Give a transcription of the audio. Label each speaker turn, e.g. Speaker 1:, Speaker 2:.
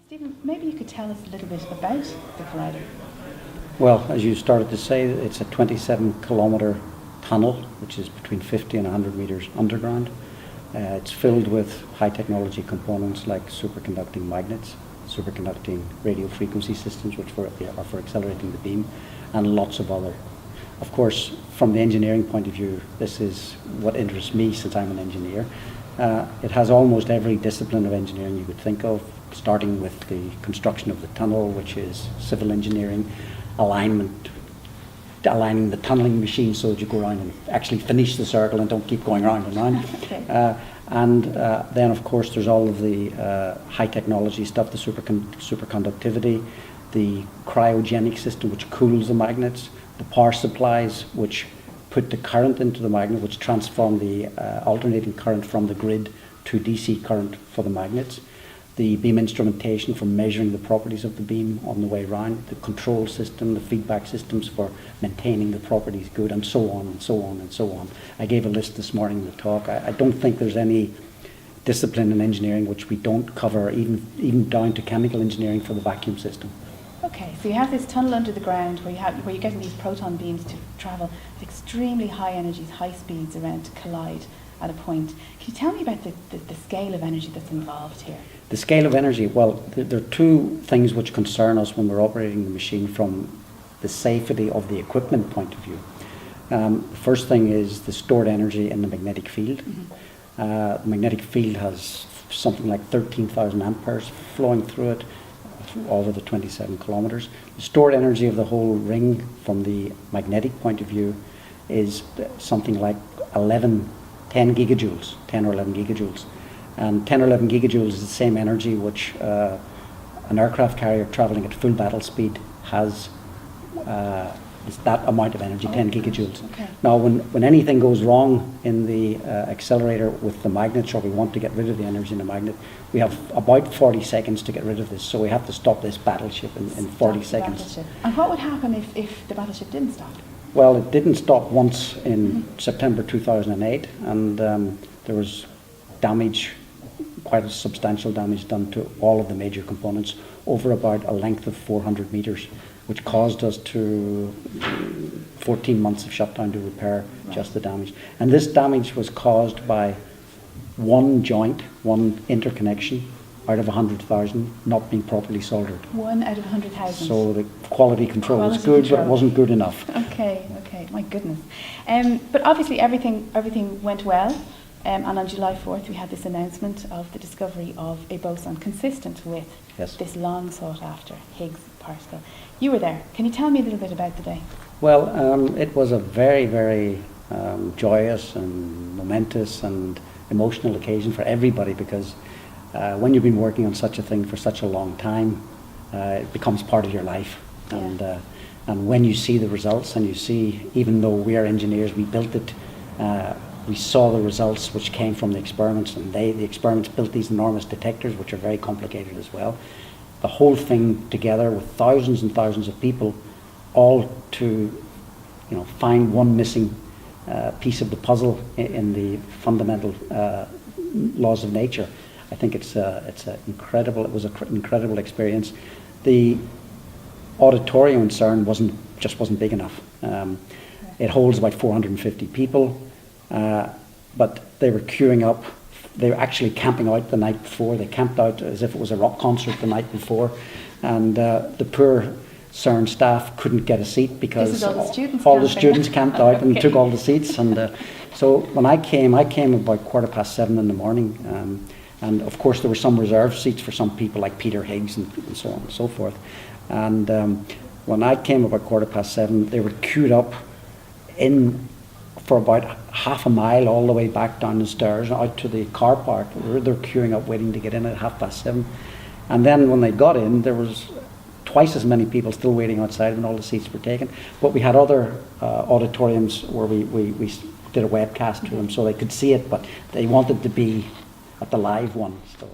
Speaker 1: Stephen, maybe you could tell us a little bit about the collider.
Speaker 2: Well, as you started to say, it's a 27-kilometre tunnel, which is between 50 and 100 metres underground. It's filled with high-technology components like superconducting magnets, superconducting radio frequency systems, which are for accelerating the beam, and lots of other. Of course, from the engineering point of view, this is what interests me since I'm an engineer. It has almost every discipline of engineering you could think of, starting with the construction of the tunnel, which is civil engineering, alignment, aligning the tunneling machine so that you go around and actually finish the circle and don't keep going round and round.
Speaker 1: Okay.
Speaker 2: Then, of course, there's all of the high technology stuff, the superconductivity, the cryogenic system, which cools the magnets, the power supplies, which put the current into the magnet, which transform the alternating current from the grid to DC current for the magnets, the beam instrumentation for measuring the properties of the beam on the way round, the control system, the feedback systems for maintaining the properties good, and so on and so on and so on. I gave a list this morning in the talk. I don't think there's any discipline in engineering which we don't cover, even down to chemical engineering for the vacuum system.
Speaker 1: Okay, so you have this tunnel under the ground where you're getting these proton beams to travel at extremely high energies, high speeds around to collide at a point. Can you tell me about the scale of energy that's involved here?
Speaker 2: The scale of energy, well, there are two things which concern us when we're operating the machine from the safety of the equipment point of view. The first thing is the stored energy in the magnetic field.
Speaker 1: Mm-hmm.
Speaker 2: The magnetic field has something like 13,000 amperes flowing through it over the 27 kilometres. The stored energy of the whole ring from the magnetic point of view is something like 10 gigajoules, 10 or 11 gigajoules. And 10 or 11 gigajoules is the same energy which an aircraft carrier travelling at full battle speed has. Is that amount of energy, 10 gigajoules.
Speaker 1: Okay.
Speaker 2: Now, when anything goes wrong in the accelerator with the magnets, or we want to get rid of the energy in the magnet, we have about 40 seconds to get rid of this. So we have to stop this battleship in 40 seconds.
Speaker 1: Battleship. And what would happen if the battleship didn't stop?
Speaker 2: Well, it didn't stop once in September 2008, and there was damage, quite a substantial damage done to all of the major components over about a length of 400 metres, which caused us to 14 months of shutdown to repair just the damage. And this damage was caused by one joint, one interconnection out of 100,000 not being properly soldered.
Speaker 1: 1 out of 100,000.
Speaker 2: So the quality control was good, but it wasn't good enough.
Speaker 1: Okay, my goodness. But obviously everything went well. And on July 4th, we had this announcement of the discovery of a boson consistent with this long sought after Higgs particle. You were there. Can you tell me a little bit about the day?
Speaker 2: Well, it was a very, very joyous and momentous and emotional occasion for everybody, because when you've been working on such a thing for such a long time, it becomes part of your life.
Speaker 1: Yeah.
Speaker 2: And when you see the results, and you see, even though we are engineers, we built it, we saw the results which came from the experiments, and the experiments built these enormous detectors, which are very complicated as well. The whole thing together with thousands and thousands of people, all to find one missing piece of the puzzle in the fundamental laws of nature. I think it was an incredible experience. The auditorium in CERN wasn't big enough. It holds about 450 people. But they were queuing up. They were actually camping out the night before. They camped out as if it was a rock concert the night before. And the poor CERN staff couldn't get a seat because all the students camped out and took all the seats. And so when I came about 7:15 in the morning. And of course there were some reserved seats for some people like Peter Higgs and so on and so forth. And when I came about 7:15, they were queued up for about half a mile all the way back down the stairs out to the car park. They're queuing up waiting to get in at 7:30. And then when they got in, there was twice as many people still waiting outside when all the seats were taken. But we had other auditoriums where we did a webcast to them so they could see it, but they wanted to be at the live one. So